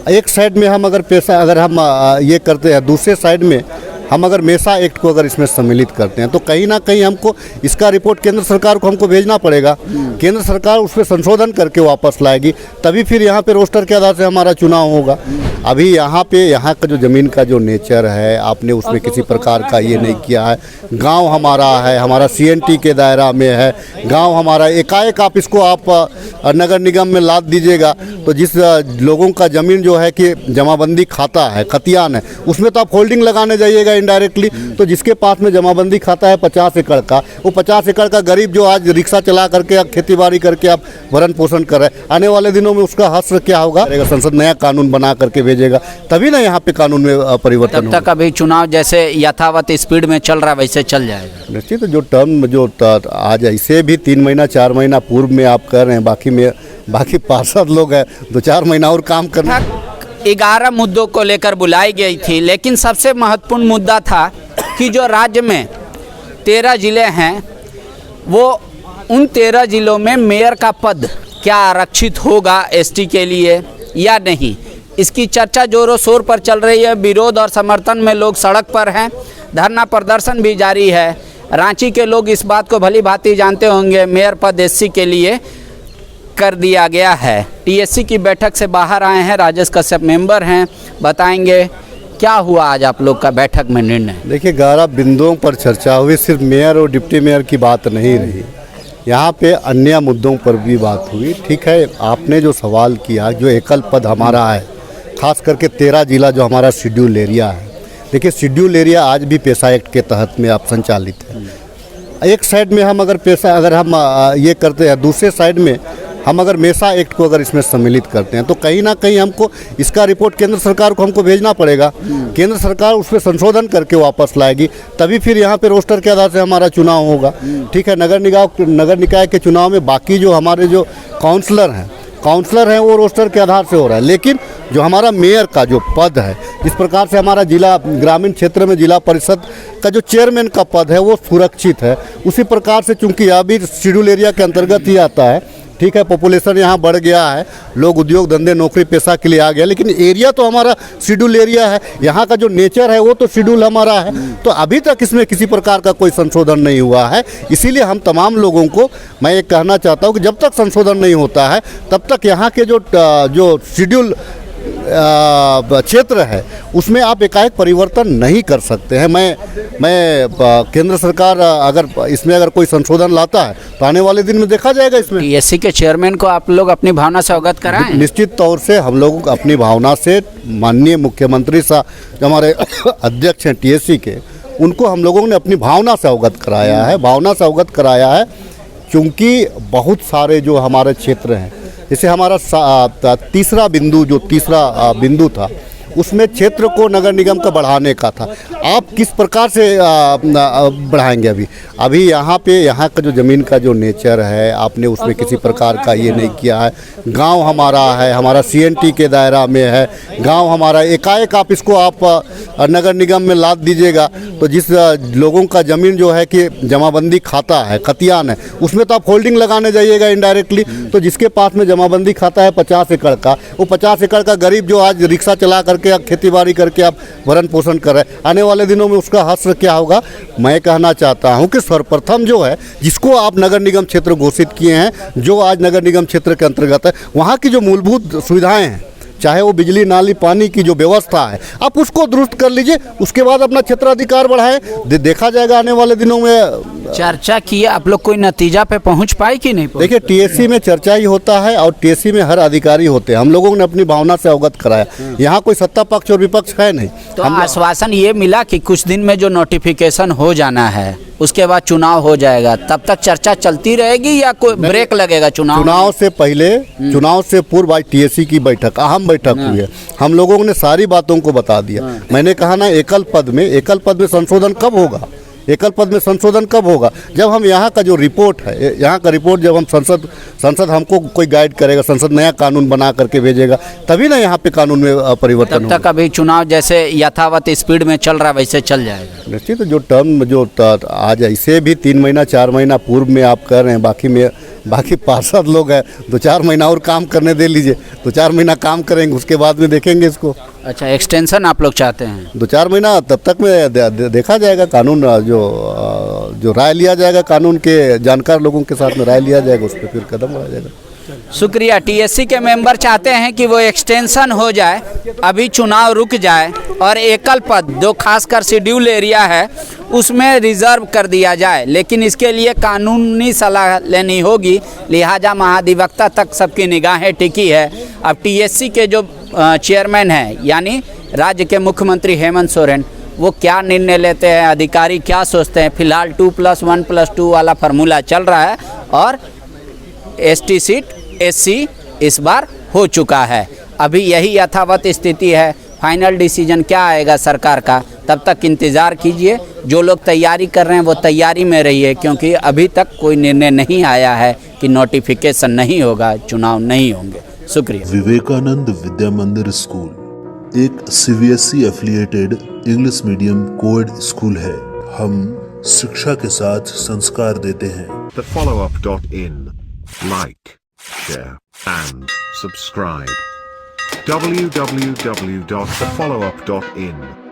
एक साइड में हम अगर पैसा अगर हम ये करते हैं, दूसरे साइड में हम अगर मेसा एक्ट को अगर इसमें सम्मिलित करते हैं तो कहीं ना कहीं हमको इसका रिपोर्ट केंद्र सरकार को हमको भेजना पड़ेगा। केंद्र सरकार उस पर संशोधन करके वापस लाएगी, तभी फिर यहाँ पे रोस्टर के आधार से हमारा चुनाव होगा। अभी यहाँ का जो ज़मीन का जो नेचर है, आपने उसमें किसी प्रकार का ये नहीं किया है। गांव हमारा है, हमारा CNT के दायरा में है गांव हमारा, एकाएक आप इसको आप नगर निगम में लाद दीजिएगा तो जिस लोगों का ज़मीन जो है कि जमाबंदी खाता है, खतियान है, उसमें तो आप होल्डिंग लगाने जाइएगा इनडायरेक्टली। तो जिसके पास में जमाबंदी खाता है 50 एकड़ का, वो 50 एकड़ का गरीब जो आज रिक्शा चला करके खेती बाड़ी करके आप भरण पोषण कर रहे हैं, आने वाले दिनों में उसका हश्र क्या होगा? संसद नया कानून बना करके भेजेगा, तभी ना यहाँ पे कानून में परिवर्तन होगा। तब तक अभी चुनाव जैसे यथावत स्पीड में चल रहा है वैसे चल जाएगा। निश्चित जो टर्म जो आज ऐसे भी 3 महीना 4 महीना पूर्व में आप कर रहे हैं, बाकी पार्षद लोग हैं 2-4 महीना और काम करना। 11 मुद्दों को लेकर बुलाई गई थी, लेकिन सबसे महत्वपूर्ण मुद्दा था कि जो राज्य में 13 ज़िले हैं, वो उन 13 ज़िलों में मेयर का पद क्या आरक्षित होगा ST के लिए या नहीं। इसकी चर्चा जोरों शोर पर चल रही है। विरोध और समर्थन में लोग सड़क पर हैं, धरना प्रदर्शन भी जारी है। रांची के लोग इस बात को भली भांति जानते होंगे, मेयर पद SC के लिए कर दिया गया है। TSC की बैठक से बाहर आए हैं राजेश कश्यप, मेंबर हैं, बताएंगे क्या हुआ आज आप लोग का बैठक में निर्णय। देखिए 11 बिंदुओं पर चर्चा हुई, सिर्फ मेयर और डिप्टी मेयर की बात नहीं रही, यहाँ पे अन्य मुद्दों पर भी बात हुई। ठीक है, आपने जो सवाल किया, जो एकल पद हमारा है, खास करके 13 जिला जो हमारा शेड्यूल एरिया है, देखिए शेड्यूल एरिया आज भी पेशा एक्ट के तहत में आप संचालित है। एक साइड में हम अगर हम ये करते हैं, दूसरे साइड में हम अगर मेसा एक्ट को अगर इसमें सम्मिलित करते हैं तो कहीं ना कहीं हमको इसका रिपोर्ट केंद्र सरकार को हमको भेजना पड़ेगा। केंद्र सरकार उस पर संशोधन करके वापस लाएगी, तभी फिर यहाँ पे रोस्टर के आधार से हमारा चुनाव होगा। ठीक है, नगर निकाय के चुनाव में बाकी जो हमारे जो काउंसलर हैं वो रोस्टर के आधार से हो रहा है, लेकिन जो हमारा मेयर का जो पद है, इस प्रकार से हमारा जिला ग्रामीण क्षेत्र में जिला परिषद का जो चेयरमैन का पद है वो सुरक्षित है। उसी प्रकार से चूंकि यह भी शेड्यूल एरिया के अंतर्गत ही आता है, ठीक है, पॉपुलेशन यहाँ बढ़ गया है, लोग उद्योग धंधे नौकरी पेशा के लिए आ गया, लेकिन एरिया तो हमारा शेड्यूल एरिया है, यहाँ का जो नेचर है वो तो शेड्यूल हमारा है। तो अभी तक इसमें किसी प्रकार का कोई संशोधन नहीं हुआ है। इसीलिए हम तमाम लोगों को मैं ये कहना चाहता हूँ कि जब तक संशोधन नहीं होता है तब तक यहाँ के जो शेड्यूल क्षेत्र है उसमें आप एकाएक परिवर्तन नहीं कर सकते हैं। मैं केंद्र सरकार अगर कोई संशोधन लाता है तो आने वाले दिन में देखा जाएगा। इसमें TSC के चेयरमैन को आप लोग अपनी भावना से अवगत कराएं। निश्चित तौर से हम लोग अपनी भावना से माननीय मुख्यमंत्री साहब जो हमारे अध्यक्ष हैं TSC के, उनको हम लोगों ने अपनी भावना से अवगत कराया है क्योंकि बहुत सारे जो हमारे क्षेत्र हैं, जैसे हमारा तीसरा बिंदु था, उसमें क्षेत्र को नगर निगम का बढ़ाने का था। आप किस प्रकार से बढ़ाएंगे? अभी यहाँ का जो ज़मीन का जो नेचर है, आपने उसमें किसी प्रकार का ये नहीं किया है। गांव हमारा है, हमारा CNT के दायरा में है गांव हमारा, एकाएक आप इसको आप नगर निगम में लाद दीजिएगा तो जिस लोगों का ज़मीन जो है कि जमाबंदी खाता है, खतियान है, उसमें तो आप होल्डिंग लगाने जाइएगा इनडायरेक्टली। तो जिसके पास में जमाबंदी खाता है 50 एकड़ का, वो 50 एकड़ का गरीब जो आज रिक्शा चला करके खेती बाड़ी करके आप भरण पोषण कर रहे हैं, आने वाले दिनों में उसका हश्र क्या होगा? मैं कहना चाहता हूं कि सर्वप्रथम जो है, जिसको आप नगर निगम क्षेत्र घोषित किए हैं, जो आज नगर निगम क्षेत्र के अंतर्गत है, वहां की जो मूलभूत सुविधाएं हैं, चाहे वो बिजली नाली पानी की जो व्यवस्था है, आप उसको दुरुस्त कर लीजिए, उसके बाद अपना क्षेत्राधिकार बढ़ाएं। देखा जाएगा आने वाले दिनों में। चर्चा की आप लोग कोई नतीजा पे पहुंच पाए कि नहीं? देखिए TSC में चर्चा ही होता है और TSC में हर अधिकारी होते हैं। हम लोगों ने अपनी भावना से अवगत कराया, यहाँ कोई सत्ता पक्ष और विपक्ष है नहीं। तो आश्वासन ये मिला कि कुछ दिन में जो नोटिफिकेशन हो जाना है उसके बाद चुनाव हो जाएगा, तब तक चर्चा चलती रहेगी या कोई ब्रेक लगेगा? चुनाव से पूर्व आज TSC की अहम बैठक हुई है, हम लोगों ने सारी बातों को बता दिया। मैंने कहा ना, एकल पद में संशोधन कब होगा? एकल पद में संशोधन कब होगा? जब हम यहाँ का जो रिपोर्ट है, यहाँ का रिपोर्ट जब हम संसद हमको कोई गाइड करेगा, संसद नया कानून बना करके भेजेगा, तभी ना यहाँ पे कानून में परिवर्तन तब होगा। तक अभी चुनाव जैसे यथावत स्पीड में चल रहा वैसे चल जाएगा। निश्चित जो टर्म जो आज ऐसे भी 3 महीना 4 महीना पूर्व में आप कर रहे हैं, बाकी पार्षद लोग हैं, 2-4 महीना और काम करने दे लीजिए, 2-4 महीना काम करेंगे, उसके बाद में देखेंगे इसको। अच्छा, एक्सटेंशन आप लोग चाहते हैं? 2-4 महीना तब तक में देखा जाएगा कानून, जो राय लिया जाएगा, कानून के जानकार लोगों के साथ में राय लिया जाएगा, उस पर फिर कदम बढ़ाया जाएगा। शुक्रिया। टीएससी के मेंबर चाहते हैं कि वो एक्सटेंशन हो जाए, अभी चुनाव रुक जाए और एकल पद जो खासकर शेड्यूल एरिया है उसमें रिजर्व कर दिया जाए, लेकिन इसके लिए कानूनी सलाह लेनी होगी, लिहाजा महाधिवक्ता तक सबकी निगाहें टिकी है। अब टीएससी के जो चेयरमैन हैं यानी राज्य के मुख्यमंत्री हेमंत सोरेन, वो क्या निर्णय लेते हैं, अधिकारी क्या सोचते हैं। फिलहाल 2+1+2 वाला फार्मूला चल रहा है और एसटी सीट एससी इस बार हो चुका है। अभी यही यथावत स्थिति है। फाइनल डिसीजन क्या आएगा सरकार का, तब तक इंतज़ार कीजिए। जो लोग तैयारी कर रहे हैं वो तैयारी में रहिए, क्योंकि अभी तक कोई निर्णय नहीं आया है कि नोटिफिकेशन नहीं होगा, चुनाव नहीं होंगे। शुक्रिया। विवेकानंद विद्या मंदिर स्कूल एक CBSE affiliated English medium coed school है। हम शिक्षा के साथ संस्कार देते हैं। thefollowup.in. Like, share, and subscribe. www.thefollowup.in